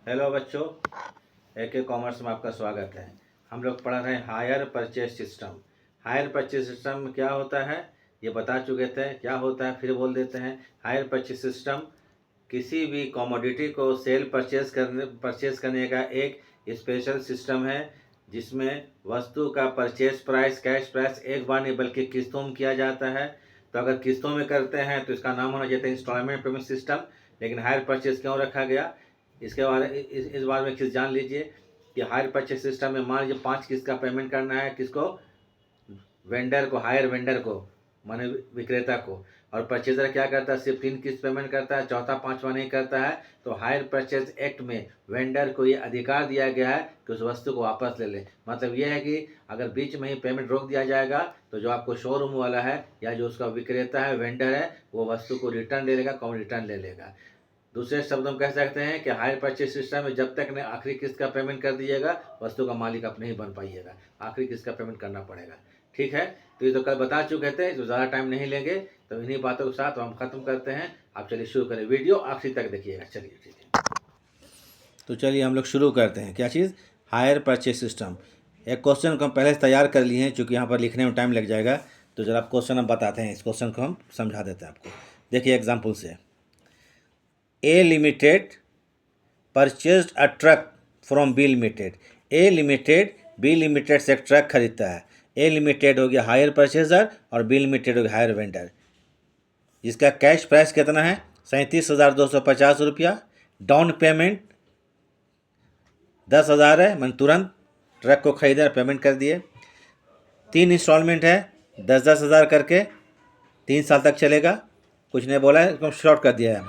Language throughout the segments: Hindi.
हेलो बच्चों, AK कॉमर्स में आपका स्वागत है। हम लोग पढ़ रहे हैं higher purchase system. Higher purchase system में क्या होता है ये बता चुके थे। क्या होता है फिर बोल देते हैं। हायर परचेज सिस्टम किसी भी कमोडिटी को सेल परचेज करने का एक स्पेशल सिस्टम है, जिसमें वस्तु का परचेज प्राइस कैश प्राइस एक बार नहीं बल्कि किस्तों में किया जाता है। तो अगर किस्तों में करते हैं तो इसका नाम होना चाहिए इंस्टॉलमेंट पेमेंट सिस्टम। लेकिन हायर परचेज क्यों रखा गया, इसके बारे इस बारे में किस जान लीजिए कि हायर परचेज सिस्टम में मान लीजिए 5 किस्त का पेमेंट करना है। किसको? वेंडर को, हायर वेंडर को, माने विक्रेता को। और परचेजर क्या करता है? सिर्फ 3 किस्त पेमेंट करता है, चौथा पांचवा नहीं करता है। तो हायर परचेज एक्ट में वेंडर को ये अधिकार दिया गया है कि उस वस्तु को वापस ले ले। मतलब ये है कि अगर बीच में ही पेमेंट रोक दिया जाएगा तो जो आपको शोरूम वाला है या जो उसका विक्रेता है, वेंडर है, वो वस्तु को रिटर्न ले लेगा, कौन रिटर्न ले लेगा। दूसरे शब्दों में कह सकते हैं कि हायर परचेज सिस्टम में जब तक ने आखिरी किस्त का पेमेंट कर दीजिएगा, वस्तु का मालिक आप नहीं बन पाइएगा। आखिरी किस्त का पेमेंट करना पड़ेगा। ठीक है, तो ये तो कल बता चुके थे, तो ज़्यादा टाइम नहीं लेंगे। तो इन्हीं बातों के साथ हम खत्म करते हैं। आप चलिए शुरू करें, वीडियो आखिरी तक देखिएगा। चलिए ठीक है, तो चलिए हम लोग शुरू करते हैं। क्या चीज़? Hire purchase system. एक क्वेश्चन को हम पहले से तैयार कर लिए हैं, चूँकि यहाँ पर लिखने में टाइम लग जाएगा। तो जरा क्वेश्चन हम बताते हैं, इस क्वेश्चन को हम समझा देते हैं आपको। देखिए एग्जाम्पल से, A limited purchased a truck from B limited. A limited B limited से एक ट्रक खरीदता है। ए लिमिटेड हो गया हायर परचेजर और बी लिमिटेड हो गया हायर वेंडर। जिसका कैश प्राइस कितना है? 37,250 रुपया। डाउन पेमेंट 10,000 है, मैंने तुरंत ट्रक को खरीदा, पेमेंट कर दिए। 3 इंस्टॉलमेंट है 10-10 हज़ार करके, 3 साल तक चलेगा। कुछ नहीं बोला है, इसको शॉर्ट कर दिया है।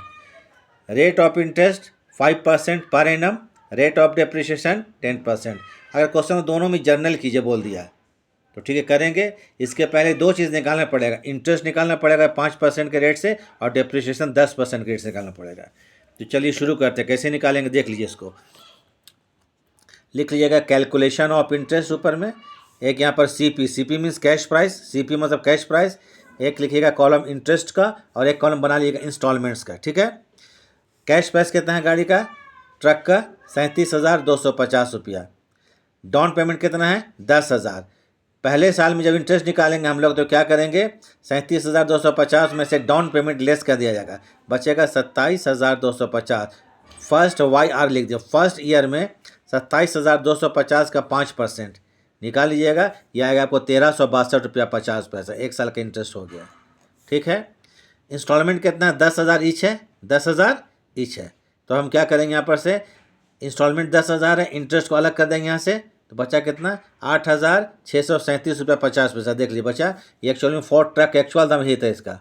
Rate of interest 5% per annum, rate of depreciation 10%। अगर क्वेश्चन दोनों में जर्नल कीजिए बोल दिया तो ठीक है, करेंगे। इसके पहले 2 चीज़ निकालना पड़ेगा। इंटरेस्ट निकालना पड़ेगा 5% के रेट से, और डेप्रिसिएशन 10% के रेट से निकालना पड़ेगा। तो चलिए शुरू करते हैं। कैसे निकालेंगे देख लीजिए। इसको लिख लीजिएगा, कैलकुलेशन ऑफ इंटरेस्ट ऊपर में। एक यहाँ पर CP, CP means cash price, CP मतलब कैश प्राइस। एक लिखिएगा कॉलम इंटरेस्ट का, और एक कॉलम बना लीजिएगा इंस्टॉलमेंट्स का। ठीक है, कैश प्राइस कितना है गाड़ी का, ट्रक का? 37,250 रुपया। डाउन पेमेंट कितना है? 10,000। पहले साल में जब इंटरेस्ट निकालेंगे हम लोग तो क्या करेंगे? 37,250 में से डाउन पेमेंट लेस कर दिया जाएगा, बचेगा 27,250। फर्स्ट YR लिख दिया, फर्स्ट ईयर में 27,250 का 5% निकाल लीजिएगा। यह आएगा आपको 1,362 रुपया 50 पैसा। 1 साल का इंटरेस्ट हो गया। ठीक है, इंस्टॉलमेंट कितना है? 10,000 ईच है, 10,000 ईच है। तो हम क्या करेंगे, यहाँ पर से इंस्टॉलमेंट 10,000 है, इंटरेस्ट को अलग कर देंगे यहाँ से। तो बचा कितना? 8,637 रुपया 50 पैसा। देख लीजिए बचा। ये एक्चुअल में 4 ट्रक एक्चुअल दाम ही था इसका,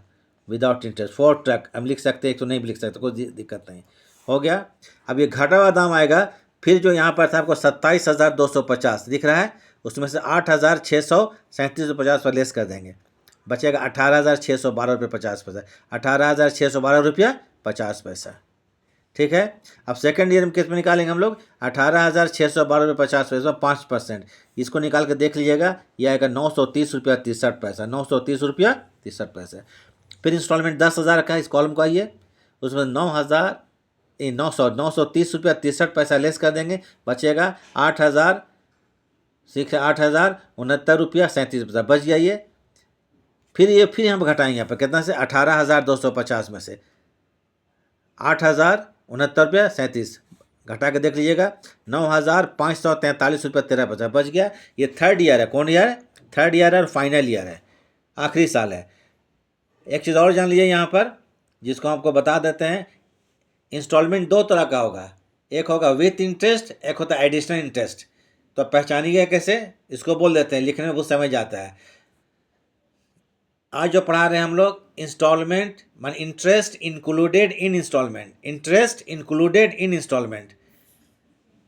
विदाउट इंटरेस्ट। 4 ट्रक हम लिख सकते हैं, एक तो नहीं भी लिख सकते, कोई दिक्कत नहीं। हो गया। अब ये घटा हुआ दाम आएगा। फिर जो यहाँ पर था आपको 27,250 दिख रहा है, उसमें से 8,637 रुपये 50 पर लेस कर देंगे, बचेगा 18,612 रुपये 50 पैसा। 18,612 रुपया 50 पैसा। ठीक है, अब सेकंड ईयर में किस में निकालेंगे हम लोग? 18,612 रुपये 50 पैसा, 5%। इसको निकाल के देख लीजिएगा, यह आएगा 930 रुपया 63 पैसा। 930 रुपया 63 पैसा। फिर इंस्टॉलमेंट 10,000 का, इस कॉलम को आइए, उसमें 930 रुपया 63 पैसा लेस कर देंगे, बचेगा 8,069 रुपया 37 पैसा। बच गया ये। फिर हम घटाएंगे यहाँ पर कितना से? 18,250 में से 8,069 रुपया 37 घटा के देख लीजिएगा, 9,543 रुपया 13 पैसा बच गया। ये थर्ड ईयर है। कौन ईयर है? थर्ड ईयर है और फाइनल ईयर है, आखिरी साल है। एक चीज़ और जान लीजिए यहाँ पर, जिसको आपको बता देते हैं। इंस्टॉलमेंट 2 तरह का होगा, एक होगा विथ इंटरेस्ट, एक होता है एडिशनल इंटरेस्ट। तो पहचानिएगा कैसे, इसको बोल देते हैं, लिखने में बहुत समझ जाता है। आज जो पढ़ा रहे हैं हम लोग, इंस्टॉलमेंट मान interest included in installment. Interest included in installment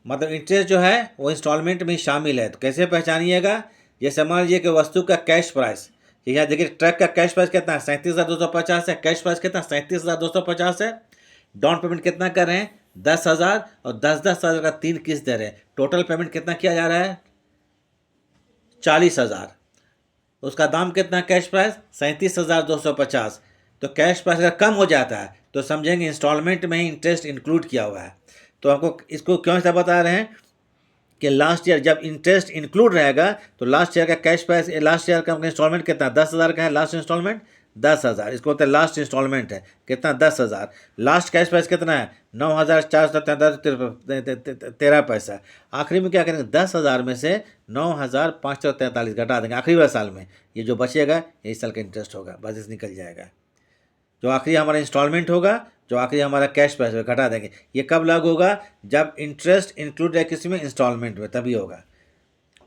मतलब इंटरेस्ट जो है वो इंस्टॉलमेंट में शामिल है। तो कैसे पहचानिएगा? जैसे मान लीजिए कि वस्तु का कैश प्राइस, यहाँ देखिए ट्रक का कैश प्राइस कितना है? 37,250 है। कैश प्राइस कितना? 37,250 है। डाउन पेमेंट कितना कर रहे हैं? 10,000, और 10,000 का 3 किस्त दे रहे हैं। टोटल पेमेंट कितना किया जा रहा है? 40,000। उसका दाम कितना? Cash price 37,250। तो कैश प्राइस अगर कम हो जाता है तो समझेंगे इंस्टॉलमेंट में ही इंटरेस्ट इंक्लूड किया हुआ है। तो हमको इसको क्यों ऐसा बता रहे हैं कि लास्ट ईयर जब इंटरेस्ट इंक्लूड रहेगा तो लास्ट ईयर का कैश प्राइस, लास्ट ईयर का इंस्टॉलमेंट कितना 10,000 का है, लास्ट इंस्टॉलमेंट 10,000, इसको बोलते हैं लास्ट इंस्टॉलमेंट है कितना 10,000। लास्ट कैश प्राइस कितना है 9,413 पैसा। आखिरी में क्या करेंगे 10,000 में से 9,543 घटा देंगे आखिरी वाले साल में, ये जो बचेगा यही साल का इंटरेस्ट होगा, बस निकल जाएगा। जो आखिरी हमारा इंस्टॉलमेंट होगा, जो आखिरी हमारा कैश प्राइस होगा घटा देंगे। ये कब लागू होगा जब इंटरेस्ट इंक्लूड है किसी में इंस्टॉलमेंट में, तभी होगा।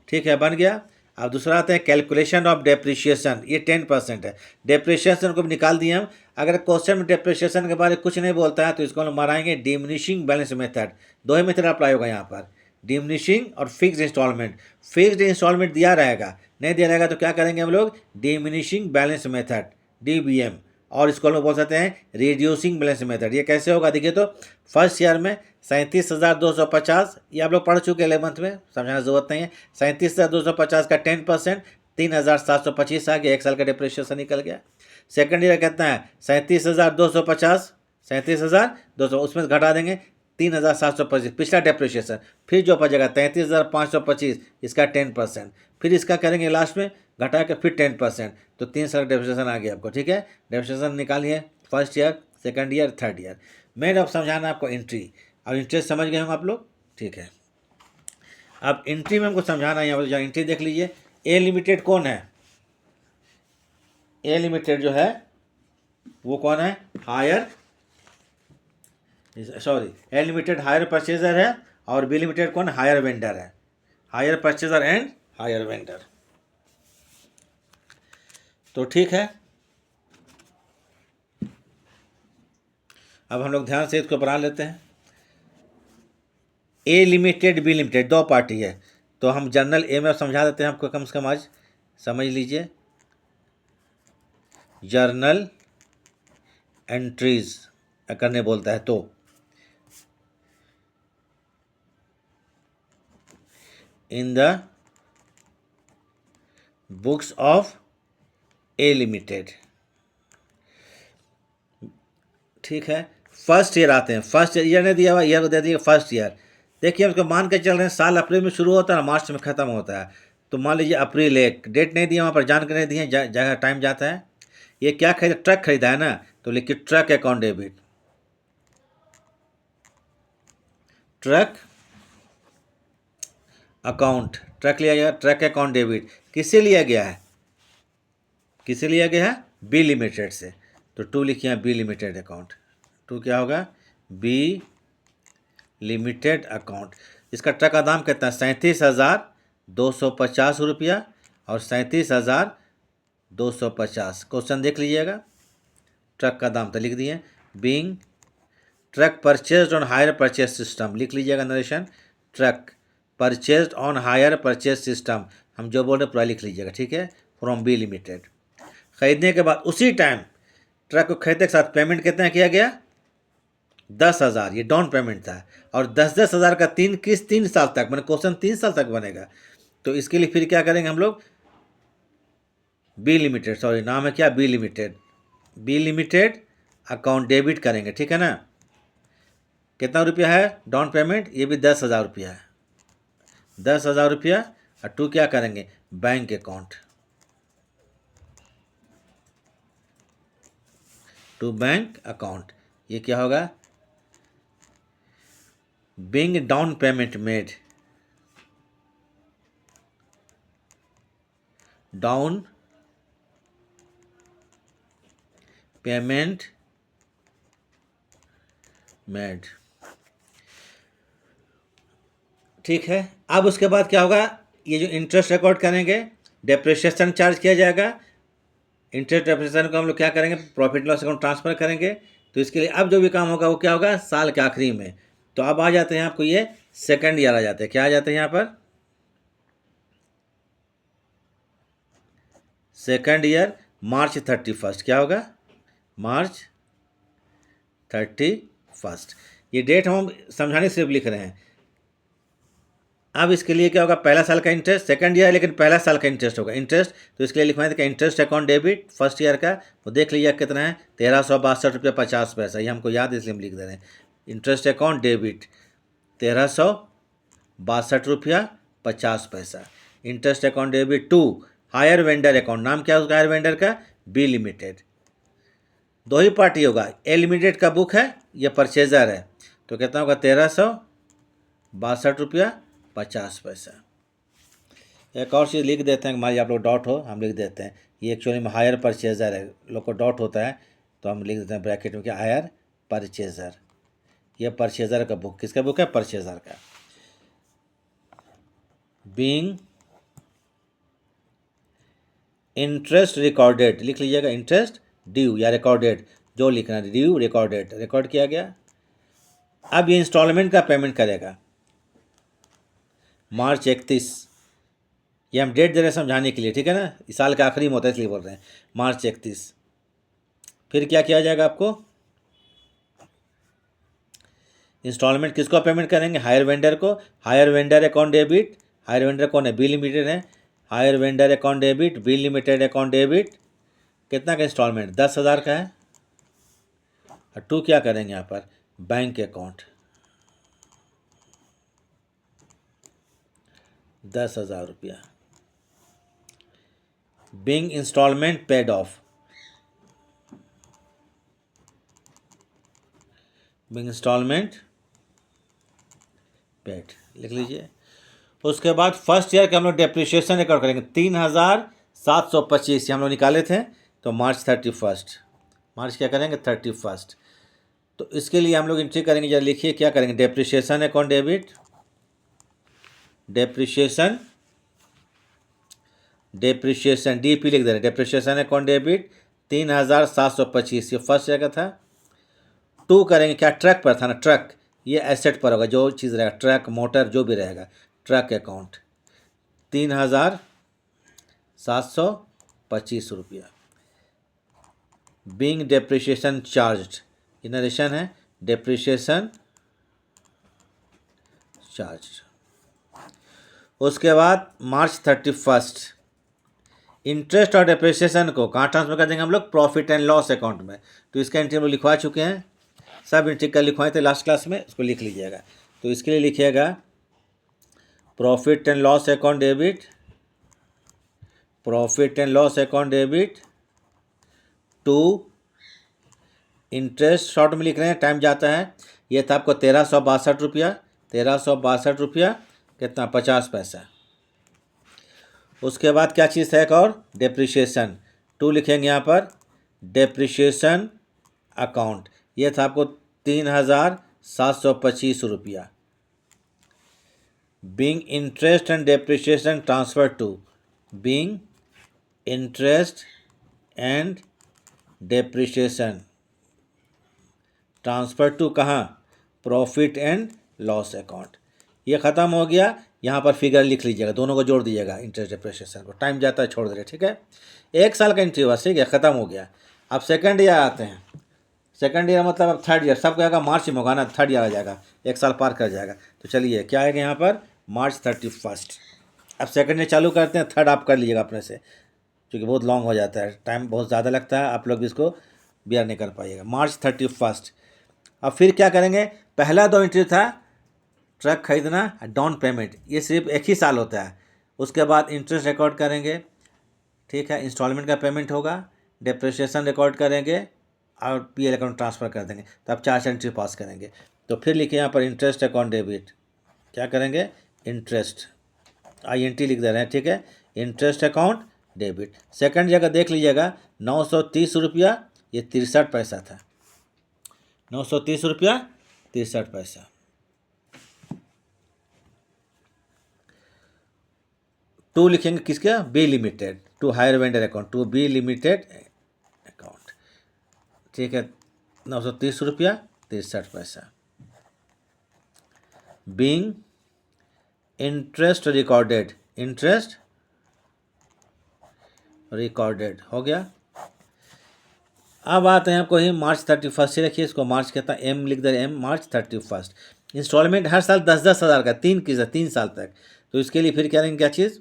ठीक है, बन गया। अब दूसरा आते हैं कैलकुलेशन ऑफ डेप्रिशिएशन, ये 10% है। डेप्रिशिएशन को भी निकाल दिए हम। अगर क्वेश्चन में डेप्रिशिएशन के बारे में कुछ नहीं बोलता है तो इसको हम माराएंगे डिमिनिशिंग बैलेंस मेथड। दो ही मेथड अप्लाई होगा यहाँ पर, डिमिनिशिंग और फिक्स्ड इंस्टॉलमेंट। फिक्स्ड इंस्टॉलमेंट दिया रहेगा, नहीं दिया रहेगा तो क्या करेंगे हम लोग डिमिनिशिंग बैलेंस मेथड, DBM, और इसको हम लोग बोल सकते हैं रिड्यूसिंग बैलेंस मेथड। ये कैसे होगा देखिए, तो फर्स्ट ईयर में 37,250, ये आप लोग पढ़ चुके हैं 11th में, समझाने ज़रूरत नहीं है। 37,250 का 10% 3,725 आ गया, एक साल का डिप्रिशिएशन निकल गया। सेकंड ईयर कितना है 37,250, 37,200, उसमें से घटा देंगे 3,725 पिछला डिप्रिशिएशन, फिर जो बचेगा 33,525, इसका 10%, फिर इसका करेंगे लास्ट में घटा के फिर 10%, तो 3 साल का डिप्रिशिएशन आ गया आपको। ठीक है, डिप्रिशिएशन निकालिए first year, second year, third year. Main अब समझाना आपको एंट्री, और इंटरेस्ट समझ गए हम आप लोग। ठीक है, अब एंट्री में हमको समझाना है। यहाँ पर एंट्री देख लीजिए। ए लिमिटेड कौन है, ए लिमिटेड जो है वो कौन है, hirer, sorry A limited hirer purchaser है, और बी लिमिटेड कौन, हायर वेंडर है। Hirer purchaser and hirer vendor. तो ठीक है, अब हम लोग ध्यान से इसको बना लेते हैं। ए लिमिटेड बी लिमिटेड दो पार्टी है, तो हम जनरल ए में समझा देते हैं आपको, कम से कम आज समझ लीजिए। जर्नल एंट्रीज करने बोलता है तो in the books of A limited. ठीक है, फर्स्ट ईयर आते हैं। फर्स्ट ईयर ने दिया हुआ, ईयर को दे दिया फर्स्ट ईयर। देखिए हम इसको मान के चल रहे हैं, साल अप्रैल में शुरू होता है, मार्च में ख़त्म होता है। तो मान लीजिए अप्रैल, एक डेट नहीं दिया, वहाँ पर जानकारी नहीं दी है, जगह टाइम जाता है। ये क्या खरीदा, ट्रक खरीदा है ना, तो लिखिए truck account debit, truck account, truck लिया गया, ट्रक अकाउंट डेबिट। किससे लिया गया है, किससे लिया गया है, बी लिमिटेड से। तो 2 लिखिए बी लिमिटेड अकाउंट, 2 क्या होगा, बी लिमिटेड अकाउंट। इसका ट्रक का दाम कितना है 37,250 रुपया और 37,250। क्वेश्चन देख लीजिएगा, ट्रक का दाम तो लिख दिए। Being truck purchased on higher purchase system, लिख लीजिएगा narration, truck purchased on higher purchase system, हम जो बोल रहे पूरा लिख लीजिएगा। ठीक है, फ्रॉम बी लिमिटेड। खरीदने के बाद उसी टाइम ट्रक को खरीदने के साथ पेमेंट कितना किया गया 10,000, ये डाउन पेमेंट था, और 10,000 का 3 किस्त 3 साल तक, मैंने क्वेश्चन 3 साल तक बनेगा। तो इसके लिए फिर क्या करेंगे हम लोग, बी लिमिटेड, सॉरी नाम है क्या, B limited, B limited account debit करेंगे। ठीक है ना, कितना रुपया है डाउन पेमेंट, ये भी 10,000 रुपया है, 10,000 रुपया। और 2 क्या करेंगे, bank account, to bank account. ये क्या होगा, being down payment made, down payment made. ठीक है, अब उसके बाद क्या होगा, ये जो इंटरेस्ट रिकॉर्ड करेंगे, डेप्रिसिएशन चार्ज किया जाएगा। इंटरेस्ट डेप्रिसिएशन को हम लोग क्या करेंगे, प्रॉफिट लॉस अकाउंट ट्रांसफर करेंगे। तो इसके लिए अब जो भी काम होगा वो क्या होगा, साल के आखिरी में। तो अब आ जाते हैं आपको ये सेकंड ईयर आ जाते हैं, क्या आ जाते हैं यहाँ पर, सेकंड ईयर मार्च 31, क्या होगा, मार्च 31। ये डेट हम समझाने सिर्फ लिख रहे हैं। अब इसके लिए क्या होगा, पहला साल का इंटरेस्ट, सेकंड ईयर लेकिन पहला साल का इंटरेस्ट होगा, इंटरेस्ट। तो इसके लिए लिखवाएं कि interest account debit first year का, वो देख लीजिए कितना है 1,362 रुपया 50 पैसा, ये हमको याद है इसलिए हम लिख दे रहे हैं। इंटरेस्ट अकाउंट डेबिट 1362 रुपया 50 पैसा। Interest account debit to hirer vendor account, नाम क्या है उसका हायर वेंडर का, बी लिमिटेड। दो ही पार्टी होगा, ए लिमिटेड का बुक है, ये परचेजर है, तो कितना होगा 1362 रुपया 50 पैसा। एक और चीज़ लिख देते हैं, हमारी आप लोग डॉट हो, हम लिख देते हैं, ये एक्चुअली में हायर परचेजर है, लोग को डॉट होता है तो हम लिख देते हैं ब्रैकेट में कि हायर परचेजर। ये परचेजर का बुक, किसका बुक है, परचेजर का। बीइंग इंटरेस्ट रिकॉर्डेड, लिख लीजिएगा, इंटरेस्ट ड्यू या रिकॉर्डेड, जो लिखना है, ड्यू रिकॉर्डेड, रिकॉर्ड किया गया। अब ये इंस्टॉलमेंट का पेमेंट करेगा मार्च 31, ये हम डेट दे रहे हैं समझाने के लिए, ठीक है ना, इस साल का आखिरी में होता है इसलिए बोल रहे हैं मार्च 31। फिर क्या किया जाएगा, आपको इंस्टॉलमेंट किसको पेमेंट करेंगे, हायर वेंडर को। Hirer vendor account debit, hirer vendor कौन है, बी लिमिटेड है, hirer vendor account debit, B limited account debit, कितना का इंस्टॉलमेंट, 10,000 का है। और टू क्या करेंगे यहाँ पर, बैंक अकाउंट 10,000 रुपया। Being installment paid off, being installment paid, लिख लीजिए। उसके बाद फर्स्ट ईयर के हम लोग डेप्रिशिएशन रिकॉर्ड करेंगे 3,725, हम लोग निकाले थे, तो मार्च 31, मार्च क्या करेंगे 31। तो इसके लिए हम लोग एंट्री करेंगे, जरा लिखिए क्या करेंगे, depreciation account debit, depreciation, depreciation DP लिख दे रहे, डेप्रिशिएशन अकाउंट डेबिट 3,725, ये फर्स्ट ईयर का था। टू करेंगे क्या, ट्रक पर था ना, ट्रक, ये एसेट पर होगा, जो चीज़ रहेगा, ट्रक मोटर जो भी रहेगा, ट्रक अकाउंट 3,725 रुपया। बीइंग डेप्रिशिएशन चार्ज्ड, इनरेशन है, डेप्रिशिएशन चार्ज। उसके बाद मार्च 31, इंटरेस्ट और डेप्रिसिएशन को कहाँ ट्रांसफर कर देंगे हम लोग, प्रॉफिट एंड लॉस अकाउंट में। तो इसका एंट्री हम लोग लिखवा चुके हैं, सब एंट्री कल लिखवाए थे लास्ट क्लास में, उसको लिख लीजिएगा। तो इसके लिए लिखिएगा profit and loss account debit, profit and loss account debit to interest, short में लिख रहे हैं, टाइम जाता है। ये था आपको 1362 रुपया, 1362 रुपया कितना, 50 पैसा। उसके बाद क्या चीज़ है, एक और डेप्रिशिएशन, टू लिखेंगे यहाँ पर, डेप्रिशिएशन अकाउंट, ये था आपको 3,725 रुपया। Being interest and depreciation transfer to, being interest and depreciation transfer to कहाँ, प्रॉफिट एंड लॉस अकाउंट। ये ख़त्म हो गया, यहाँ पर फिगर लिख लीजिएगा, दोनों को जोड़ दीजिएगा, इंटरेस्ट डेप्रिसिएशन को, टाइम जाता है छोड़ दे रहे, ठीक है। एक साल का एंट्री हुआ, ठीक है, ख़त्म हो गया। अब सेकंड ईयर आते हैं, सेकंड ईयर मतलब अब थर्ड ईयर, सबको आएगा मार्च में होगा ना, थर्ड ईयर आ जाएगा, एक साल पार कर जाएगा। तो चलिए क्या आएगा यहाँ पर, मार्च 31। अब सेकंड ईयर चालू करते हैं, थर्ड आप कर लीजिएगा अपने से, क्योंकि बहुत लॉन्ग हो जाता है, टाइम बहुत ज़्यादा लगता है, आप लोग भी इसको बियर नहीं कर पाइएगा। मार्च 31। अब फिर क्या करेंगे, पहला दो एंट्री था ट्रक खरीदना, डाउन पेमेंट, ये सिर्फ एक ही साल होता है। उसके बाद इंटरेस्ट रिकॉर्ड करेंगे, ठीक है, इंस्टॉलमेंट का पेमेंट होगा, डेप्रिसिएशन रिकॉर्ड करेंगे और पीएल अकाउंट ट्रांसफ़र कर देंगे। तो आप 4 एंट्री पास करेंगे। तो फिर लिखिए यहाँ पर इंटरेस्ट अकाउंट डेबिट, क्या करेंगे, इंटरेस्ट, INT लिख दे रहे हैं, ठीक है, इंटरेस्ट अकाउंट डेबिट। सेकंड जगह देख लीजिएगा 930 रुपया, ये 63 पैसा था, 930 रुपया 63 पैसा। टू लिखेंगे किसका, B limited, to hirer vendor account, to B limited account, ठीक है, 930 रुपया 63 पैसा। Being interest recorded, interest recorded हो गया। अब आते हैं आपको ही मार्च 31 से, रखिए इसको, मार्च कहता है एम लिख दे, एम मार्च 31। इंस्टॉलमेंट हर साल 10-10 हज़ार का, 3 किस्त, 3 साल तक। तो इसके लिए फिर क्या करेंगे, क्या चीज़,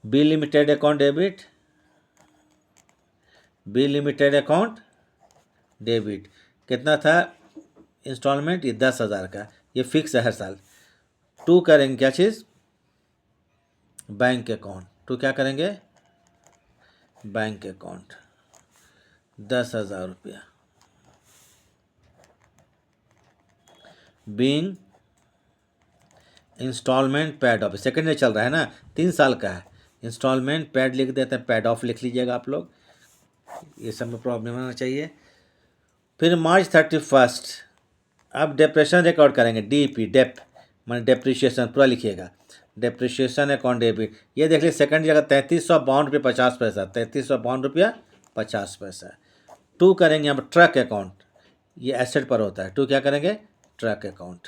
B limited account debit, B limited account debit, कितना था इंस्टॉलमेंट, ये 10,000 का, ये फिक्स है हर साल। टू करेंगे क्या चीज़, बैंक अकाउंट। टू क्या करेंगे, बैंक अकाउंट 10,000 रुपया। Being installment paid off, second year चल रहा है ना, 3 साल का है। इंस्टॉलमेंट पेड लिख देते हैं, पेड ऑफ लिख लीजिएगा आप लोग, ये सब में प्रॉब्लम होना चाहिए। फिर मार्च 31, अब डेप्रेशन रिकॉर्ड करेंगे, डीपी डेप माने डेप्रिशिएशन पूरा लिखिएगा। डेप्रिशिएशन अकाउंट डेबिट, ये देख लीजिए सेकंड जगह 3352 रुपये 50 पैसा, 3352 रुपया 50 पैसा। टू करेंगे अब ट्रक अकाउंट, ये एसेट पर होता है। टू क्या करेंगे, ट्रक अकाउंट।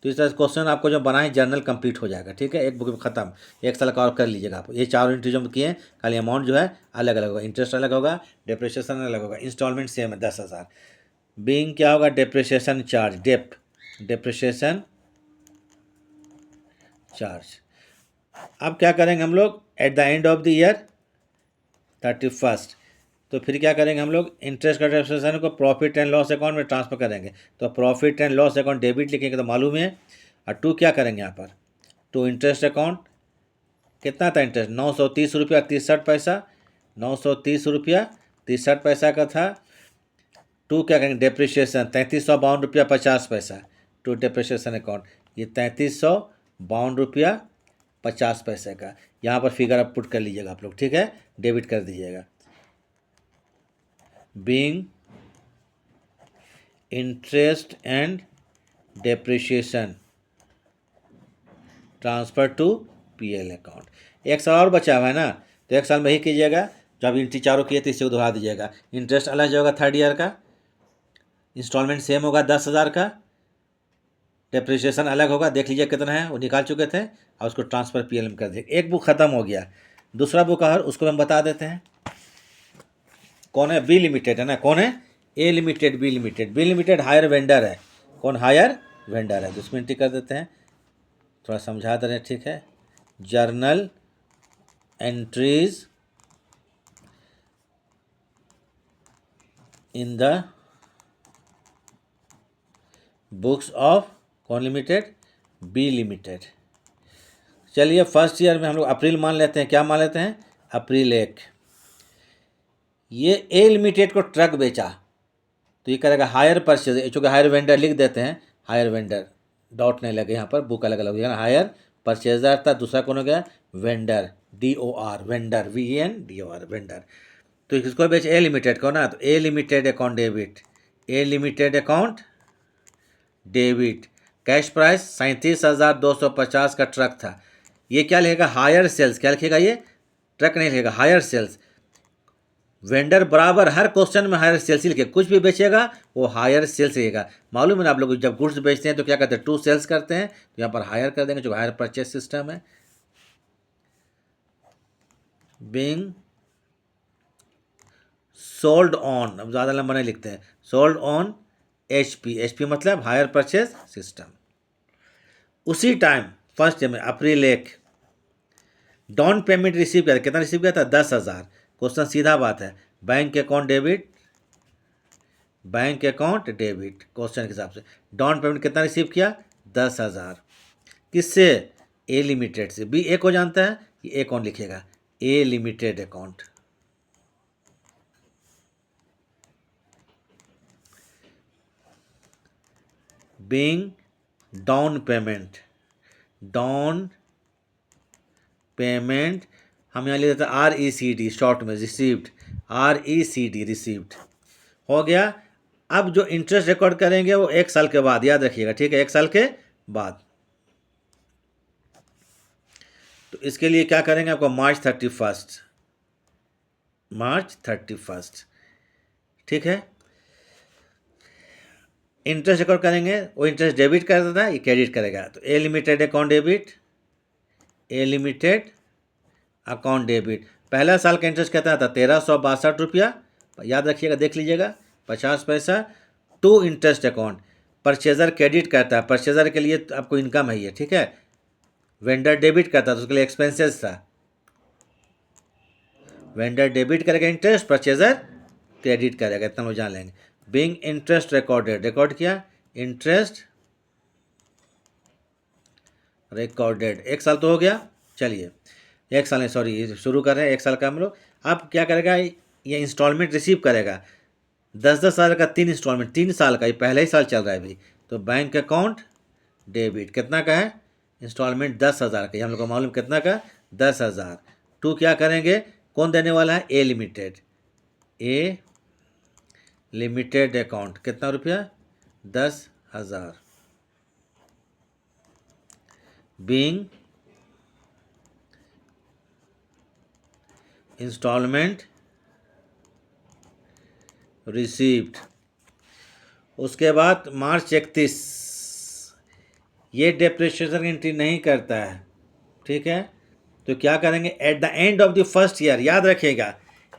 तो इस तरह क्वेश्चन आपको जो बनाए जर्नल कंप्लीट हो जाएगा, ठीक है, एक बुक में ख़त्म। एक साल का और कर लीजिएगा आप। ये चारों एंट्री जो किए, खाली अमाउंट जो है अलग अलग होगा, इंटरेस्ट अलग होगा, डेप्रिसिएशन अलग होगा, इंस्टॉलमेंट सेम है 10,000। बीइंग क्या होगा, depreciation charge, dep depreciation charge. अब क्या करेंगे हम लोग, at the end of the year 31, तो फिर क्या करेंगे हम लोग, इंटरेस्ट का डेप्रिसिएशन को प्रॉफिट एंड लॉस अकाउंट में ट्रांसफर करेंगे। तो profit and loss account debit लिखेंगे तो मालूम है। और टू क्या करेंगे यहाँ पर, टू इंटरेस्ट अकाउंट, कितना था इंटरेस्ट, 930 रुपया 63 पैसा, 930 रुपया 63 पैसा का था। टू क्या करेंगे, डेप्रिसिएशन 3352 रुपया 50 पैसा। टू डेप्रिसिएशन अकाउंट, ये 3352 रुपया 50 पैसे का। यहाँ पर फिगर आप पुट कर लीजिएगा आप लोग, ठीक है, डेबिट कर दीजिएगा। Being interest and depreciation transfer to PL account. एक साल और बचा हुआ है ना, तो एक साल में ही कीजिएगा। जब एंट्री चारों किए तो इससे उधरा दीजिएगा। इंटरेस्ट अलग होगा थर्ड ईयर का, इंस्टॉलमेंट सेम होगा 10,000 का, डेप्रिसिएशन अलग होगा, देख लीजिए कितना है, वो निकाल चुके थे, और उसको ट्रांसफ़र पीएल में कर दिए। एक बुक ख़त्म हो गया, दूसरा बुक और उसको हम बता देते हैं। कौन है, बी लिमिटेड है ना, कौन है, A limited, B limited. B limited hire vendor है, कौन हायर वेंडर है, तो उसमें एंट्री कर देते हैं। थोड़ा समझा दे रहे हैं, ठीक है। Journal entries in the books of कौन लिमिटेड, बी लिमिटेड। चलिए फर्स्ट ईयर में हम लोग अप्रैल मान लेते हैं, क्या मान लेते हैं, अप्रैल 1। ये ए लिमिटेड को ट्रक बेचा, तो ये करेगा हायर परचेज, चूँकि हायर वेंडर लिख देते हैं, हायर वेंडर डॉट नहीं लगे यहाँ पर, बुक अलग अलग हो गया ना। हायर परचेजर था, दूसरा कौन हो गया, vendor, DOR vendor, VENDOR vendor. तो इसको बेच ए लिमिटेड को ना, तो A limited account debit, A limited account debit. Cash price 37,250 का ट्रक था। ये क्या लिखेगा, हायर सेल्स, क्या लिखेगा, ये ट्रक नहीं लिखेगा, हायर सेल्स। वेंडर बराबर हर क्वेश्चन में हायर सेल्स ही लिखे, कुछ भी बेचेगा वो हायर सेल्स रहेगा। मालूम है ना आप लोग, जब गुड्स बेचते हैं तो क्या करते हैं, टू सेल्स करते हैं, तो यहाँ पर हायर कर देंगे, जो हायर परचेज सिस्टम है। बीइंग सोल्ड ऑन, अब ज़्यादा लंबा नहीं लिखते हैं, सोल्ड ऑन HP मतलब हायर परचेज सिस्टम। उसी टाइम फर्स्ट में अप्रैल 1 डाउन पेमेंट रिसीव किया, कितना रिसीव किया था, 10,000। क्वेश्चन सीधा बात है, bank account debit, bank account debit question के हिसाब से। डाउन पेमेंट कितना रिसीव किया, 10,000। किससे, ए लिमिटेड से। बी ए को जानता है, ये ए कौन लिखेगा, A limited account. Being down payment, down payment हम यहाँ लिख देते हैं RECD शॉर्ट में, रिसीव्ड, RECD रिसीव्ड हो गया। अब जो इंटरेस्ट रिकॉर्ड करेंगे वो 1 साल के बाद, याद रखिएगा, ठीक है, 1 साल के बाद। तो इसके लिए क्या करेंगे, आपको मार्च 31, ठीक है। इंटरेस्ट रिकॉर्ड करेंगे, वो इंटरेस्ट डेबिट कर देता है, ये क्रेडिट करेगा। तो A limited account debit, A limited account debit. पहला साल का इंटरेस्ट कितना था, 1362 रुपया, याद रखिएगा, देख लीजिएगा, 50 पैसा। To interest account, purchaser credit करता है, परचेजर के लिए आपको इनकम है ये, ठीक है। वेंडर डेबिट करता है तो उसके लिए एक्सपेंसेस था। वेंडर डेबिट करेगा इंटरेस्ट, परचेजर क्रेडिट करेगा, इतना लोग जान लेंगे। बीइंग इंटरेस्ट रिकॉर्डेड, रिकॉर्ड किया, इंटरेस्ट रिकॉर्डेड, 1 साल तो हो गया। चलिए 1 साल नहीं, सॉरी शुरू कर रहे हैं 1 साल का हम लोग। अब क्या करेगा, ये इंस्टॉलमेंट रिसीव करेगा 10,000 का 3 इंस्टॉलमेंट, 3 साल का, ये पहले ही साल चल रहा है अभी। तो बैंक अकाउंट डेबिट कितना का है, इंस्टॉलमेंट 10,000 का, ये हम लोग को मालूम कितना का, 10,000। टू क्या करेंगे, कौन देने वाला है, A limited, A limited account कितना रुपया, 10,000। Being installment received. उसके बाद मार्च 31, ये डेप्रिसिएशन एंट्री नहीं करता है, ठीक है। तो क्या करेंगे, eight the end of the first year, याद रखिएगा,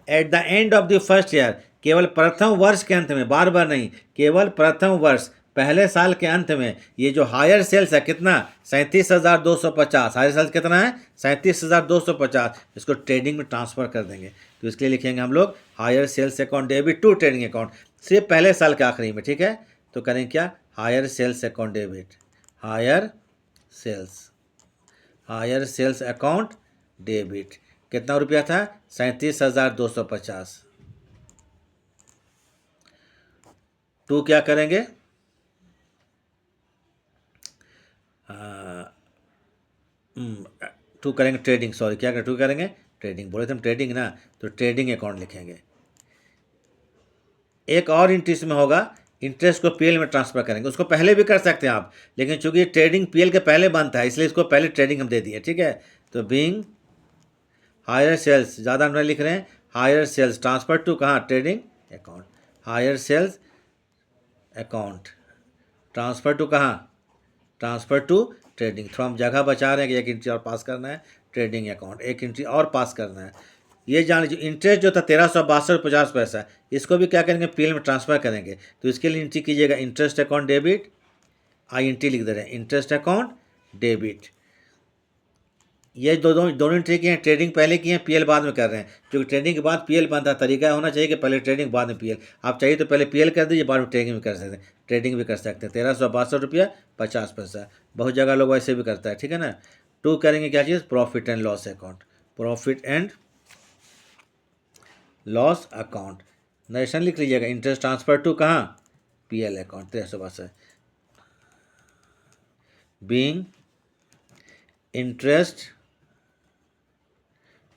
eight the end of the first year, केवल प्रथम वर्ष के अंत में, बार बार नहीं, केवल प्रथम वर्ष पहले साल के अंत में, ये जो हायर सेल्स है कितना, 37,250, हायर सेल्स कितना है, 37,250, इसको ट्रेडिंग में ट्रांसफ़र कर देंगे। तो इसके लिए लिखेंगे हम लोग hire sales account debit to trading account, सिर्फ पहले साल के आखिरी में, ठीक है। तो करेंगे क्या, hire sales account debit, hire sales account debit, कितना रुपया था, 37,250। टू क्या करेंगे, टू करेंगे ट्रेडिंग, सॉरी क्या करें, टू करेंगे ट्रेडिंग, बोले थे हम ट्रेडिंग ना, तो ट्रेडिंग अकाउंट लिखेंगे। एक और इंट्रेस्ट में होगा, इंटरेस्ट को पीएल में ट्रांसफर करेंगे, उसको पहले भी कर सकते हैं आप, लेकिन चूंकि ट्रेडिंग पीएल के पहले बनता है इसलिए इसको पहले ट्रेडिंग हम दे दिए, ठीक है। तो बीइंग हायर सेल्स, ज़्यादा हम नहीं लिख रहे हैं, हायर सेल्स ट्रांसफर टू कहाँ, trading account, hire sales account transfer to कहाँ, ट्रांसफर टू ट्रेडिंग। थोड़ा हम जगह बचा रहे हैं कि एक एंट्री और पास करना है, ट्रेडिंग अकाउंट एक एंट्री और पास करना है। ये जान लीजिए इंटरेस्ट जो था 1362.50, इसको भी क्या करेंगे, पीएल में ट्रांसफ़र करेंगे। तो इसके लिए एंट्री कीजिएगा, इंटरेस्ट अकाउंट डेबिट, INT लिख दे रहे हैं, इंटरेस्ट अकाउंट डेबिट। ये दोनों एंट्री किए हैं, ट्रेडिंग पहले किए हैं, पीएल बाद में कर रहे हैं, क्योंकि ट्रेडिंग के बाद पीएल बनता, तरीका होना चाहिए कि पहले ट्रेडिंग बाद में पीएल। आप चाहिए तो पहले पीएल कर दीजिए, बाद में ट्रेडिंग भी कर सकते हैं, ट्रेडिंग भी कर सकते हैं। 1362.50, बहुत जगह लोग वैसे भी करता है, ठीक है ना। टू करेंगे क्या चीज़, profit and loss account, profit and loss account, narration लिख लीजिएगा, इंटरेस्ट ट्रांसफर टू कहाँ, PL account 1362। Being interest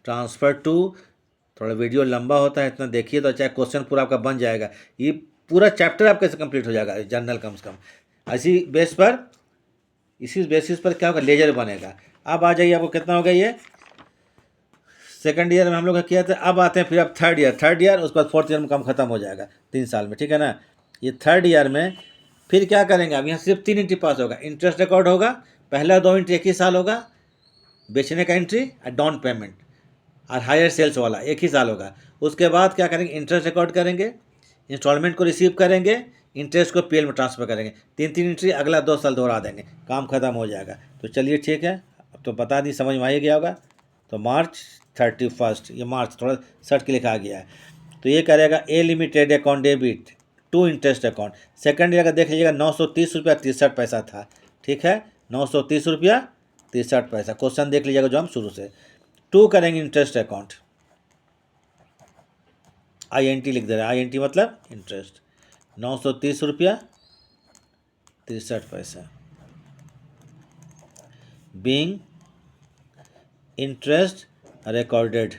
transfer to, थोड़ा वीडियो लंबा होता है, इतना देखिए तो अच्छा क्वेश्चन पूरा आपका बन जाएगा, ये पूरा चैप्टर आपके से कंप्लीट हो जाएगा जनरल, कम से कम इसी बेसिस पर क्या होगा, लेजर बनेगा। अब आ जाइए, आपको कितना हो गया, ये सेकंड ईयर में हम लोग का किया था। अब आते हैं फिर अब थर्ड ईयर, उसके बाद फोर्थ ईयर में काम खत्म हो जाएगा 3 साल में, ठीक है ना। ये थर्ड ईयर में फिर क्या करेंगे, अब यहाँ सिर्फ 3 एंट्री पास होगा, इंटरेस्ट रिकॉर्ड होगा, पहला 2 एंट्री एक ही साल होगा, बेचने का एंट्री और डाउन पेमेंट और हायर सेल्स वाला एक ही साल होगा। उसके बाद क्या करेंगे, इंटरेस्ट रिकॉर्ड करेंगे, इंस्टॉलमेंट को रिसीव करेंगे, इंटरेस्ट को पीएल में ट्रांसफ़र करेंगे, 3 एंट्री अगला 2 साल दोहरा देंगे, काम खत्म हो जाएगा। तो चलिए ठीक है, अब तो बता दी, समझ में आ ही गया होगा। तो मार्च 31, ये मार्च थोड़ा सर्ट के लिखा गया है। तो ये करेगा A limited account debit to interest account, second year का देख लीजिएगा 930.63 था, ठीक है, 930.63। क्वेश्चन देख लीजिएगा जो हम शुरू से। टू करेंगे इंटरेस्ट अकाउंट, INT लिख दे रहे हैं, INT मतलब इंटरेस्ट, 930.63। बीइंग इंटरेस्ट रिकॉर्डेड,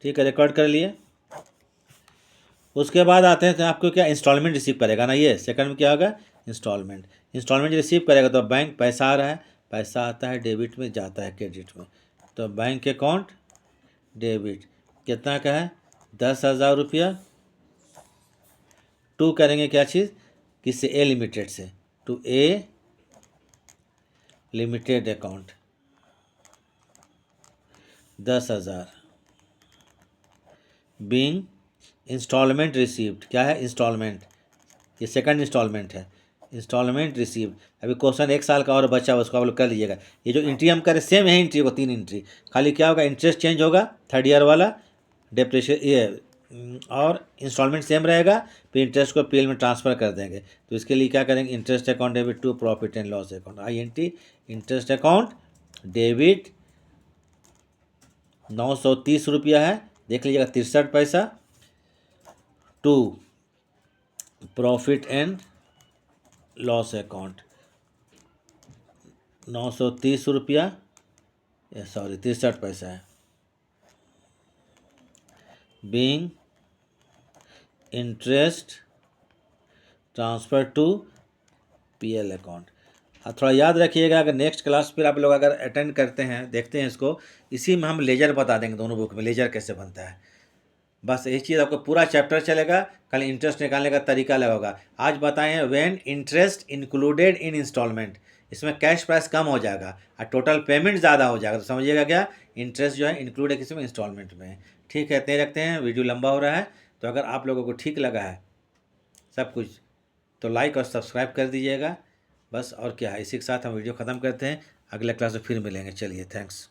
ठीक है, रिकॉर्ड कर लिए। उसके बाद आते हैं तो आपको क्या, इंस्टॉलमेंट रिसीव करेगा ना, ये सेकंड में क्या होगा, इंस्टॉलमेंट रिसीव करेगा। तो बैंक पैसा आ रहा है, पैसा आता है डेबिट में, जाता है क्रेडिट में। तो बैंक अकाउंट डेबिट कितना का है, 10,000 रुपया। टू करेंगे क्या चीज़, किससे, ए लिमिटेड से, to A limited account 10,000। Being installment received, क्या है, इंस्टॉलमेंट, ये सेकंड इंस्टॉलमेंट है, इंस्टॉलमेंट रिसीव्ड। अभी क्वेश्चन 1 साल का और बचा हुआ, उसको आप लोग कर लीजिएगा। ये जो एंट्री हम करें सेम है एंट्री को, 3 एंट्री, खाली क्या होगा, इंटरेस्ट चेंज होगा थर्ड ईयर वाला, डेप्रिशिएशन ये और इंस्टॉलमेंट सेम रहेगा, फिर इंटरेस्ट को पीएल में ट्रांसफ़र कर देंगे। तो इसके लिए क्या करेंगे, interest account debit to profit and loss account, INT interest account debit 930 रुपया है, देख लीजिएगा 63 पैसा, to profit and loss account 930 रुपया, सॉरी 63 पैसा है, being interest transfer to PL account. अब थोड़ा याद रखिएगा, अगर नेक्स्ट क्लास फिर आप लोग अगर अटेंड करते हैं, देखते हैं इसको, इसी में हम लेजर बता देंगे, दोनों बुक में लेजर कैसे बनता है। बस यही चीज़ आपको पूरा चैप्टर चलेगा, कल इंटरेस्ट निकालने का तरीका अलग होगा। आज बताए हैं when interest included in installment, इसमें कैश प्राइस कम हो जाएगा और टोटल पेमेंट ज़्यादा हो जाएगा। तो समझिएगा क्या, इंटरेस्ट जो है इंक्लूड है किसमें, इंस्टॉलमेंट में। ठीक है, इतने रखते हैं, वीडियो लंबा हो रहा है। तो अगर आप लोगों को ठीक लगा है सब कुछ तो लाइक और सब्सक्राइब कर दीजिएगा। बस और क्या है, इसी के साथ हम वीडियो ख़त्म करते हैं, अगले क्लास में फिर मिलेंगे। चलिए, थैंक्स।